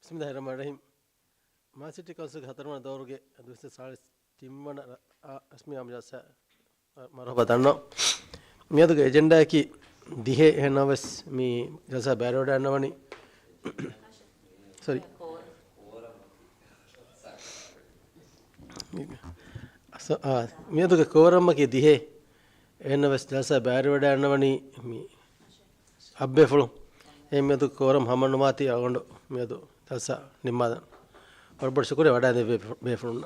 Bismillahirrahmanirrahim. City Council Hatarman Dorge, this is Timman Asmi Amjasa Marabatano. Mia the agenda ki Dihe Henavas me Jasa Baroda Navani. Sorry. So, Mia the Koramaki Dihe Henavas Jasa Baroda Navani me Abbeful. Emadu Koram Hamanumati Agondo Medu Jasa Nimada. और बड़ शुक्र है वाड़ा दे बेफुन